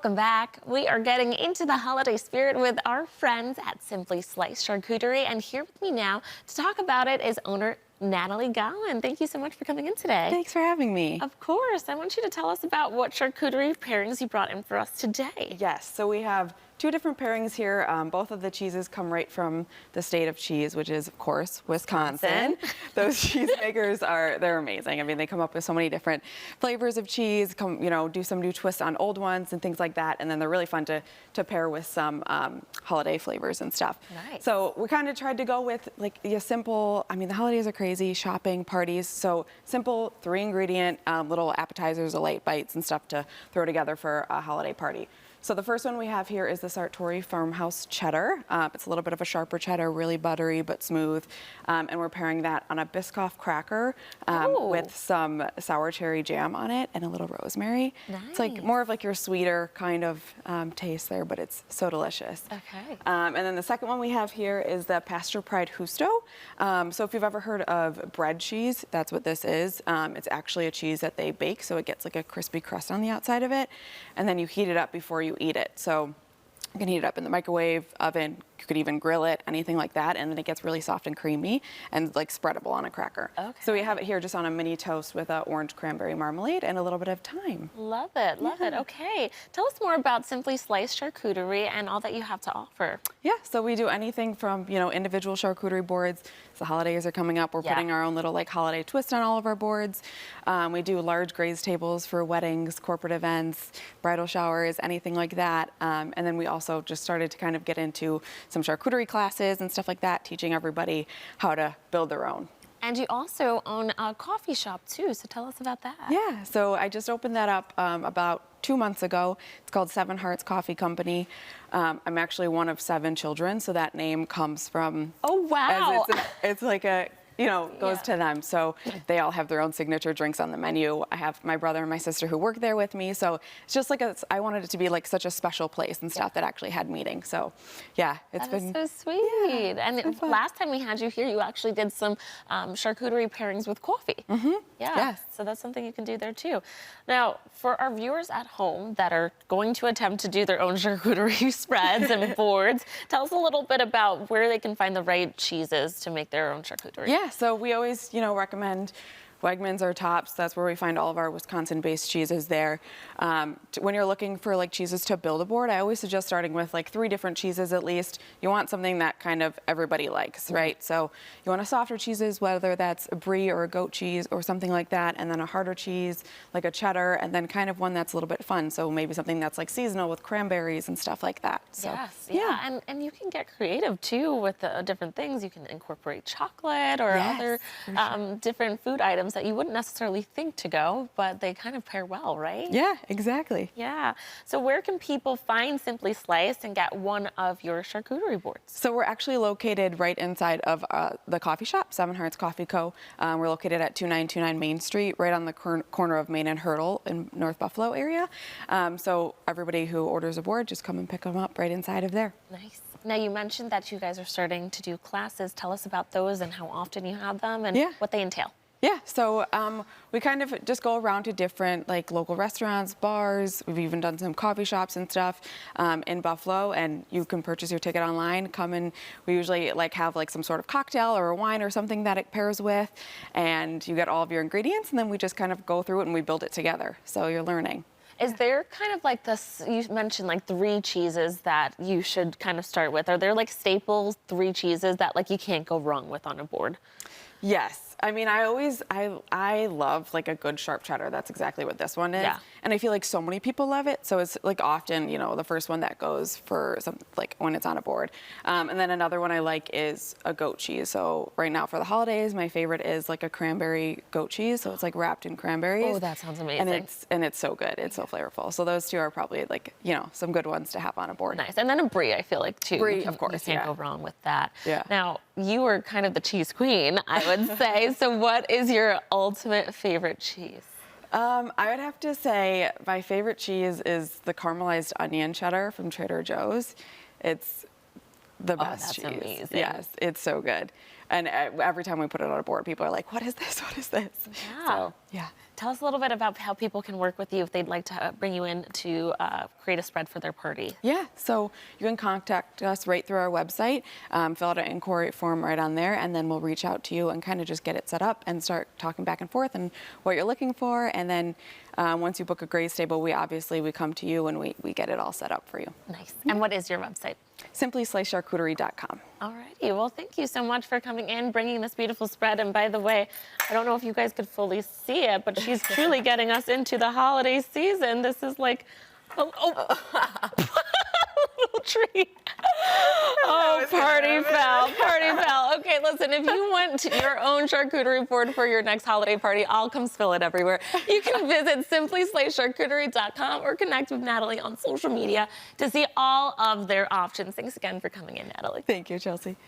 welcome back. We are getting into the holiday spirit with our friends at Simply Sliced Charcuterie, and here with me now to talk about it is owner Natalie Gowan. Thank you so much for coming in today. Thanks for having me. Of course. I want you to tell us about what charcuterie pairings you brought in for us today. Yes, so we have two different pairings here. Both of the cheeses come right from the state of cheese, which is, of course, Wisconsin. Those cheesemakers they're amazing. I mean, they come up with so many different flavors of cheese, do some new twists on old ones and things like that. And then they're really fun to pair with some holiday flavors and stuff. Nice. So we kind of tried to go with like a simple, I mean, the holidays are crazy, shopping, parties. So simple 3-ingredient little appetizers or light bites and stuff to throw together for a holiday party. So the first one we have here is the Charcuterie Farmhouse Cheddar. It's a little bit of a sharper cheddar, really buttery but smooth. And we're pairing that on a Biscoff cracker with some sour cherry jam on it and a little rosemary. Nice. It's like more of like your sweeter kind of taste there, but it's so delicious. Okay. And then the second one we have here is the Pasture Pride Husto. So if you've ever heard of bread cheese, that's what this is. It's actually a cheese that they bake, so it gets like a crispy crust on the outside of it. And then you heat it up before you eat it. So you can heat it up in the microwave, oven, you could even grill it, anything like that, and then it gets really soft and creamy and like spreadable on a cracker. Okay. So we have it here just on a mini toast with orange cranberry marmalade and a little bit of thyme. Love it, love it. Okay, tell us more about Simply Sliced Charcuterie and all that you have to offer. Yeah, so we do anything from, individual charcuterie boards. The holidays are coming up. We're putting our own little like holiday twist on all of our boards. We do large glazed tables for weddings, corporate events, bridal showers, anything like that. And then we also just started to kind of get into some charcuterie classes and stuff like that, teaching everybody how to build their own. And you also own a coffee shop too, so tell us about that. Yeah, so I just opened that up about 2 months ago. It's called 7 Hearts Coffee Company. I'm actually one of 7 children, so that name comes from... Oh, wow. It's like a... goes to them. So they all have their own signature drinks on the menu. I have my brother and my sister who work there with me. So it's just like I wanted it to be like such a special place and stuff that actually had meetings. So yeah, it's been so sweet. Yeah, and last time we had you here, you actually did some charcuterie pairings with coffee. Mm-hmm. Yeah. Yes. So that's something you can do there too. Now, for our viewers at home that are going to attempt to do their own charcuterie spreads and boards, tell us a little bit about where they can find the right cheeses to make their own charcuterie. Yeah, so we always, recommend Wegmans or Tops. That's where we find all of our Wisconsin-based cheeses there. When you're looking for like cheeses to build a board, I always suggest starting with like 3 different cheeses at least. You want something that kind of everybody likes, right? So you want a softer cheeses, whether that's a brie or a goat cheese or something like that, and then a harder cheese like a cheddar, and then kind of one that's a little bit fun. So maybe something that's like seasonal with cranberries and stuff like that. So, yes, yeah. And you can get creative too with the different things. You can incorporate chocolate or other different food items that you wouldn't necessarily think to go, but they kind of pair well, right? Yeah, exactly. Yeah. So where can people find Simply Sliced and get one of your charcuterie boards? So we're actually located right inside of the coffee shop, 7 Hearts Coffee Co. We're located at 2929 Main Street, right on the corner of Main and Hurdle in North Buffalo area. So everybody who orders a board, just come and pick them up right inside of there. Nice. Now, you mentioned that you guys are starting to do classes. Tell us about those and how often you have them and what they entail. Yeah, so we kind of just go around to different like local restaurants, bars. We've even done some coffee shops and stuff in Buffalo, and you can purchase your ticket online. Come and we usually like have like some sort of cocktail or a wine or something that it pairs with, and you get all of your ingredients, and then we just kind of go through it and we build it together. So you're learning. Is there kind of like this, you mentioned like 3 cheeses that you should kind of start with. Are there like staples 3 cheeses that like you can't go wrong with on a board? Yes. I mean, I love like a good sharp cheddar. That's exactly what this one is. Yeah. And I feel like so many people love it. So it's like often, the first one that goes for some, like when it's on a board. And then another one I like is a goat cheese. So right now for the holidays, my favorite is like a cranberry goat cheese. So it's like wrapped in cranberries. Oh, that sounds amazing. And it's so good. It's so flavorful. So those 2 are probably like, some good ones to have on a board. Nice. And then a brie, I feel like too. Brie, of course. You can't go wrong with that. Yeah. Now, you are kind of the cheese queen, I would say. So what is your ultimate favorite cheese? I would have to say my favorite cheese is the caramelized onion cheddar from Trader Joe's. It's the best cheese. Amazing. Yes, it's so good. And every time we put it on a board, people are like, what is this? What is this? Yeah. So, yeah. Tell us a little bit about how people can work with you if they'd like to bring you in to create a spread for their party. Yeah, so you can contact us right through our website, fill out an inquiry form right on there, and then we'll reach out to you and kind of just get it set up and start talking back and forth and what you're looking for. And then once you book a graze table, we come to you and we get it all set up for you. Nice. And what is your website? Simply slicedcharcuterie.com. Alrighty, well, thank you so much for coming in, bringing this beautiful spread. And by the way, I don't know if you guys could fully see it, but she's truly getting us into the holiday season. This is like, little tree. Oh, party foul. Okay, listen, if you want your own charcuterie board for your next holiday party, I'll come spill it everywhere. You can visit simplyslicedcharcuterie.com or connect with Natalie on social media to see all of their options. Thanks again for coming in, Natalie. Thank you, Chelsea.